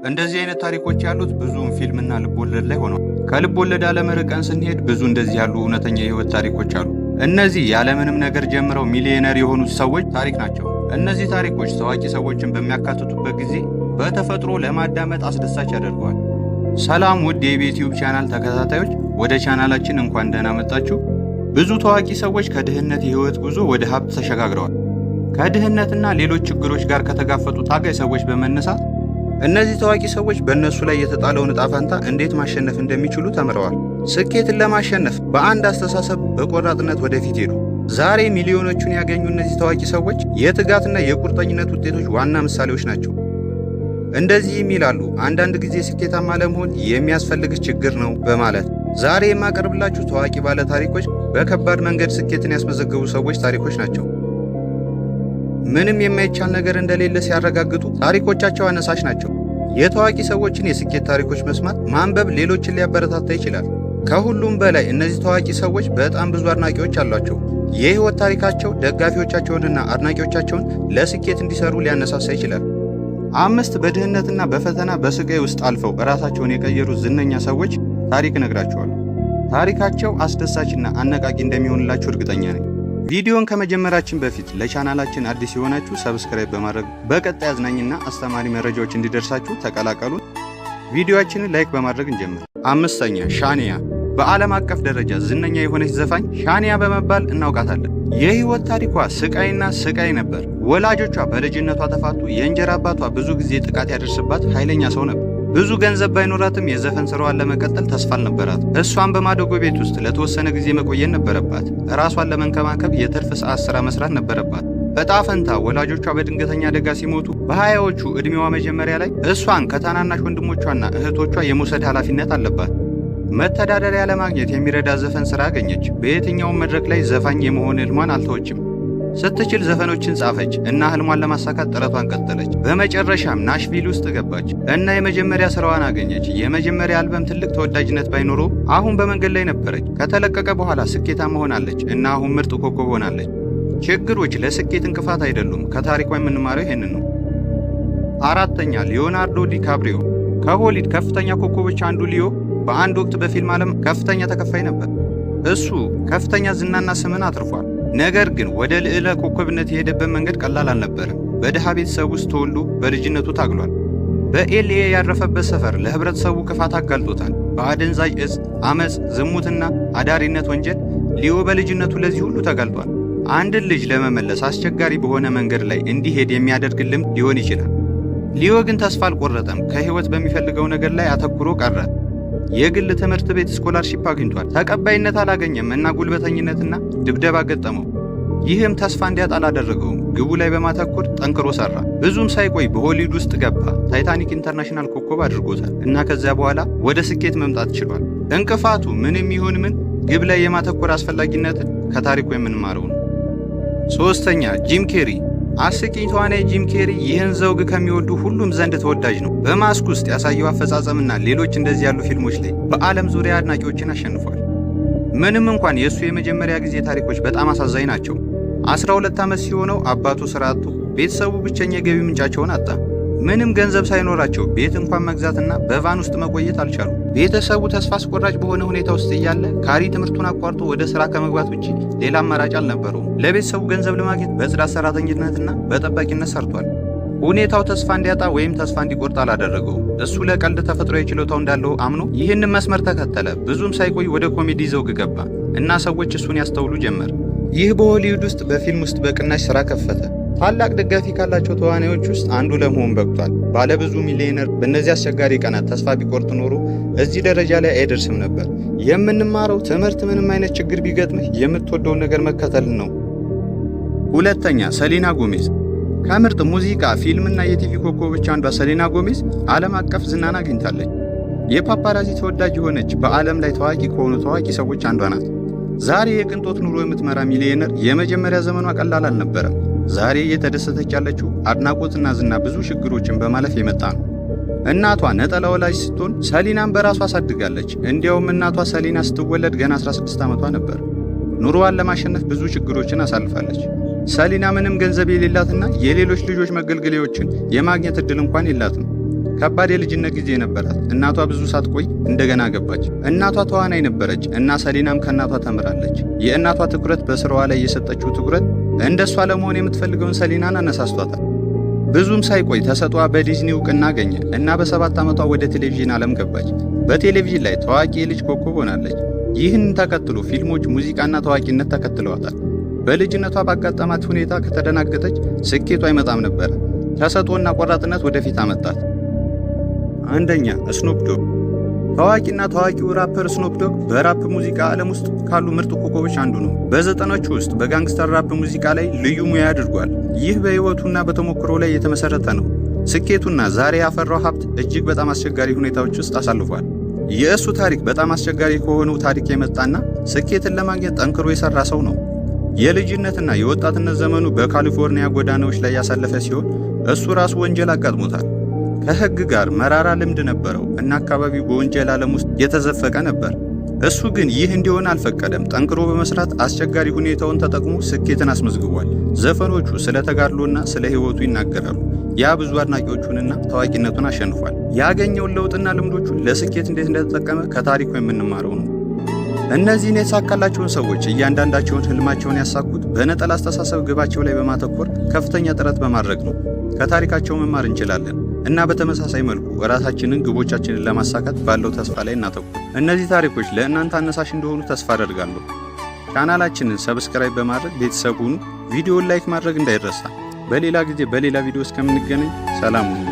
እንደዚህ አይነት ታሪኮች ያሉት ብዙም ፊልምና ልቦለድ ላይ ሆነው ከልቦለድ ዓለም ርቀን ስንሄድ ብዙ እንደዚህ ያሉ እውነተኛ የህይወት ታሪኮች አሉ። እነዚህ ያለምንም ነገር ጀምረው ሚሊዮነር የሆኑት ሰዎች ታሪክ ናቸው። እነዚህ ታሪኮች ታዋቂ ሰዎችን በሚያካትቱበት ጊዜ በተፈጥሮ ለማዳመጥ አስደሳች ያደርገዋል። ሰላም ውድ የዩቲዩብ ቻናል ተከታታዮች፣ ወደ ቻናላችን እንኳን ደህና መጣችሁ። ብዙ ታዋቂ ሰዎች ከድህነት የህይወት ጉዞ ወደ ሀብት ተሸጋግረዋል። ከድህነትና ሌሎች ችግሮች ጋር ከተጋፈጡ ታጋይ ሰዎች በመነሳት እነዚህ ታዋቂ ሰዎች በእነሱ ላይ የተጣለውን ዕጣ ፈንታ እንዴት ማሸነፍ እንደሚችሉ ተምረዋል። ስኬትን ለማሸነፍ በአንድ አስተሳሰብ በቆራጥነት ወደፊት ሄዱ። ዛሬ ሚሊዮኖቹን ያገኙ እነዚህ ታዋቂ ሰዎች የትጋትና የቁርጠኝነት ውጤቶች ዋና ምሳሌዎች ናቸው። እንደዚህም ይላሉ፣ አንዳንድ ጊዜ ስኬታማ ለመሆን የሚያስፈልግህ ችግር ነው በማለት ዛሬ የማቀርብላችሁ ታዋቂ ባለ ታሪኮች በከባድ መንገድ ስኬትን ያስመዘገቡ ሰዎች ታሪኮች ናቸው። ምንም የማይቻል ነገር እንደሌለ ሲያረጋግጡ ታሪኮቻቸው አነሳሽ ናቸው። የታዋቂ ሰዎችን የስኬት ታሪኮች መስማት፣ ማንበብ ሌሎችን ሊያበረታታ ይችላል። ከሁሉም በላይ እነዚህ ታዋቂ ሰዎች በጣም ብዙ አድናቂዎች አሏቸው። የህይወት ታሪካቸው ደጋፊዎቻቸውንና አድናቂዎቻቸውን ለስኬት እንዲሰሩ ሊያነሳሳ ይችላል። 5 በድህነትና በፈተና በስቃይ ውስጥ አልፈው ራሳቸውን የቀየሩ ዝነኛ ሰዎች ታሪክ እነግራችኋለሁ። ታሪካቸው አስደሳችና አነቃቂ እንደሚሆንላችሁ እርግጠኛ ነኝ። ቪዲዮን ከመጀመራችን በፊት ለቻናላችን አዲስ የሆናችሁ ሰብስክራይብ በማድረግ በቀጣይ አዝናኝና አስተማሪ መረጃዎች እንዲደርሳችሁ ተቀላቀሉን። ቪዲዮአችንን ላይክ በማድረግ እንጀምር። 5ኛ ሻኒያ። በዓለም አቀፍ ደረጃ ዝነኛ የሆነች ዘፋኝ ሻኒያ በመባል እናውቃታለን። የህይወት ታሪኳ ስቃይና ስቃይ ነበር። ወላጆቿ በልጅነቷ ተፋቱ። የእንጀራ አባቷ ብዙ ጊዜ ጥቃት ያደርስባት ኃይለኛ ሰው ነበር። ብዙ ገንዘብ ባይኖራትም የዘፈን ስራዋን ለመቀጠል ተስፋ አልነበራት። እሷን በማደጎ ቤት ውስጥ ለተወሰነ ጊዜ መቆየት ነበረባት። ራሷን ለመንከባከብ የትርፍ ሰዓት ስራ መስራት ነበረባት። እጣ ፈንታ ወላጆቿ በድንገተኛ አደጋ ሲሞቱ በ20ዎቹ ዕድሜዋ መጀመሪያ ላይ እሷን ከታናናሽ ወንድሞቿና እህቶቿ የመውሰድ ኃላፊነት አለባት። መተዳደሪያ ለማግኘት የሚረዳ ዘፈን ስራ አገኘች። በየትኛውም መድረክ ላይ ዘፋኝ የመሆን ህልሟን አልተወችም። ስትችል ዘፈኖችን ጻፈች እና ህልሟን ለማሳካት ጥረቷን ቀጠለች። በመጨረሻም ናሽቪል ውስጥ ገባች እና የመጀመሪያ ስራዋን አገኘች። የመጀመሪያ አልበም ትልቅ ተወዳጅነት ባይኖረው አሁን በመንገድ ላይ ነበረች። ከተለቀቀ በኋላ ስኬታማ ሆናለች እና አሁን ምርጥ ኮከብ ሆናለች። ችግሮች ለስኬት እንቅፋት አይደሉም። ከታሪኳ የምንማረው ይሄንን ነው። 4ኛ ሊዮናርዶ ዲካፕሪዮ። ከሆሊውድ ከፍተኛ ኮከቦች አንዱ ሊዮ በአንድ ወቅት በፊልም ዓለም ከፍተኛ ተከፋይ ነበር። እሱ ከፍተኛ ዝናና ስምን አትርፏል። ነገር ግን ወደ ልዕለ ኮከብነት የሄደበት መንገድ ቀላል አልነበረም። በድሃ ቤተሰብ ውስጥ ተወልዶ በልጅነቱ ታግሏል። በኤልኤ ያረፈበት ሰፈር ለህብረተሰቡ ክፋት አጋልጦታል። በአደንዛዥ እጽ፣ አመፅ፣ ዝሙትና አዳሪነት ወንጀል ሊዮ በልጅነቱ ለዚህ ሁሉ ተጋልጧል። አንድን ልጅ ለመመለስ አስቸጋሪ በሆነ መንገድ ላይ እንዲሄድ የሚያደርግ ልምድ ሊሆን ይችላል። ሊዮ ግን ተስፋ አልቆረጠም። ከህይወት በሚፈልገው ነገር ላይ አተኩሮ ቀረ። የግል ትምህርት ቤት ስኮላርሺፕ አግኝቷል። ተቀባይነት አላገኘም እና ጉልበተኝነትና ድብደባ ገጠመው። ይህም ተስፋ እንዲያጣ አላደረገውም። ግቡ ላይ በማተኮር ጠንክሮ ሰራ። ብዙም ሳይቆይ በሆሊውድ ውስጥ ገባ። ታይታኒክ ኢንተርናሽናል ኮከብ አድርጎታል እና ከዚያ በኋላ ወደ ስኬት መምጣት ችሏል። እንቅፋቱ ምንም ይሁን ምን ግብ ላይ የማተኮር አስፈላጊነትን ከታሪኩ የምንማረው ነው። 3ኛ ጂም ኬሪ። አስቂኝ ተዋናይ ጂም ኬሪ ይህን ዘውግ ከሚወዱ ሁሉም ዘንድ ተወዳጅ ነው። በማስክ ውስጥ ያሳየው አፈጻጸምና ሌሎች እንደዚህ ያሉ ፊልሞች ላይ በዓለም ዙሪያ አድናቂዎችን አሸንፏል። ምንም እንኳን የእሱ የመጀመሪያ ጊዜ ታሪኮች በጣም አሳዛኝ ናቸው። 12 ዓመት ሲሆነው አባቱ ስራ አጥቶ ቤተሰቡ ብቸኛ የገቢ ምንጫቸውን አጣ። ምንም ገንዘብ ሳይኖራቸው ቤት እንኳን መግዛትና በቫን ውስጥ መቆየት አልቻሉ። ቤተሰቡ ተስፋ አስቆራጭ በሆነ ሁኔታ ውስጥ እያለ ካሪ ትምህርቱን አቋርጦ ወደ ስራ ከመግባት ውጪ ሌላ አማራጭ አልነበረውም። ለቤተሰቡ ገንዘብ ለማግኘት በጽዳት ሰራተኝነትና በጠባቂነት ሰርቷል። ሁኔታው ተስፋ እንዲያጣ ወይም ተስፋ እንዲቆርጥ አላደረገውም። እሱ ለቀልድ ተፈጥሯዊ ችሎታው እንዳለው አምኖ ይህንን መስመር ተከተለ። ብዙም ሳይቆይ ወደ ኮሜዲ ዘውግ ገባ እና ሰዎች እሱን ያስተውሉ ጀመር። ይህ በሆሊውድ ውስጥ በፊልም ውስጥ በቅናሽ ስራ ከፈተ። ታላቅ ደጋፊ ካላቸው ተዋናዮች ውስጥ አንዱ ለመሆን በቅቷል። ባለብዙ ሚሊዮነር በእነዚህ አስቸጋሪ ቀናት ተስፋ ቢቆርጥ ኖሮ እዚህ ደረጃ ላይ አይደርስም ነበር። የምንማረው ትምህርት ምንም አይነት ችግር ቢገጥምህ የምትወደውን ነገር መከተል ነው። 2ኛ ሰሊና ጎሜዝ። ከምርጥ ሙዚቃ፣ ፊልምና የቲቪ ኮከቦች አንዷ ሰሊና ጎሜዝ ዓለም አቀፍ ዝናን አግኝታለች። የፓፓራዚ ተወዳጅ የሆነች በዓለም ላይ ታዋቂ ከሆኑ ታዋቂ ሰዎች አንዷ ናት። ዛሬ የቅንጦት ኑሮ የምትመራ ሚሊዮነር የመጀመሪያ ዘመኗ ቀላል አልነበረም። ዛሬ እየተደሰተች ያለችው አድናቆትና ዝና ብዙ ችግሮችን በማለፍ የመጣ ነው። እናቷ ነጠላ ወላጅ ስትሆን ሰሊናን በራሷ አሳድጋለች። እንዲያውም እናቷ ሰሊና ስትወለድ ገና 16 ዓመቷ ነበር። ኑሮዋን ለማሸነፍ ብዙ ችግሮችን አሳልፋለች። ሰሊና ምንም ገንዘብ የሌላትና የሌሎች ልጆች መገልገያዎችን የማግኘት እድል እንኳን የላትም። ከባድ የልጅነት ጊዜ ነበራት። እናቷ ብዙ ሳትቆይ እንደገና ገባች። እናቷ ተዋናይ ነበረች እና ሰሊናም ከእናቷ ተምራለች። የእናቷ ትኩረት በስራዋ ላይ የሰጠችው ትኩረት እንደሷ ለመሆን የምትፈልገውን ሰሊናን አነሳስቷታል። ብዙም ሳይቆይ ተሰጥኦዋ በዲዝኒ እውቅና አገኘ እና በ7 ዓመቷ ወደ ቴሌቪዥን ዓለም ገባች። በቴሌቪዥን ላይ ታዋቂ የልጅ ኮከብ ሆናለች። ይህን ተከትሎ ፊልሞች፣ ሙዚቃና ታዋቂነት ተከትለዋታል። በልጅነቷ ባጋጠማት ሁኔታ ከተደናገጠች ስኬቱ አይመጣም ነበር። ተሰጥኦና ቆራጥነት ወደፊት አመጣት። አንደኛ ስኖፕ ዶግ። ታዋቂና ታዋቂው ራፐር ስኖፕ ዶግ በራፕ ሙዚቃ ዓለም ውስጥ ካሉ ምርጥ ኮከቦች አንዱ ነው። በ90ዎቹ ውስጥ በጋንግስተር ራፕ ሙዚቃ ላይ ልዩ ሙያ አድርጓል። ይህ በህይወቱና በተሞክሮ ላይ የተመሰረተ ነው። ስኬቱና ዛሬ ያፈራው ሀብት እጅግ በጣም አስቸጋሪ ሁኔታዎች ውስጥ አሳልፏል። የእሱ ታሪክ በጣም አስቸጋሪ ከሆነው ታሪክ የመጣና ስኬትን ለማግኘት ጠንክሮ የሰራ ሰው ነው። የልጅነትና የወጣትነት ዘመኑ በካሊፎርኒያ ጎዳናዎች ላይ ያሳለፈ ሲሆን እሱ ራሱ ወንጀል አጋጥሞታል። ከህግ ጋር መራራ ልምድ ነበረው እና አካባቢው በወንጀል ዓለም ውስጥ የተዘፈቀ ነበር። እሱ ግን ይህ እንዲሆን አልፈቀደም። ጠንክሮ በመስራት አስቸጋሪ ሁኔታውን ተጠቅሞ ስኬትን አስመዝግቧል። ዘፈኖቹ ስለ ተጋድሎና ስለ ህይወቱ ይናገራሉ። ያ ብዙ አድናቂዎቹንና ታዋቂነቱን አሸንፏል። ያገኘውን ለውጥና ልምዶቹን ለስኬት እንዴት እንደተጠቀመ ከታሪኩ የምንማረው ነው። እነዚህን የተሳካላቸውን ሰዎች እያንዳንዳቸውን ህልማቸውን ያሳኩት በነጠላ አስተሳሰብ ግባቸው ላይ በማተኮር ከፍተኛ ጥረት በማድረግ ነው። ከታሪካቸው መማር እንችላለን እና በተመሳሳይ መልኩ ራሳችንን ግቦቻችንን ለማሳካት ባለው ተስፋ ላይ እናተኩር። እነዚህ ታሪኮች ለእናንተ አነሳሽ እንደሆኑ ተስፋ አደርጋለሁ። ቻናላችንን ሰብስክራይብ በማድረግ ቤተሰብ ሁኑ። ቪዲዮውን ላይክ ማድረግ እንዳይረሳ። በሌላ ጊዜ በሌላ ቪዲዮ እስከምንገናኝ ሰላም ሁኑ።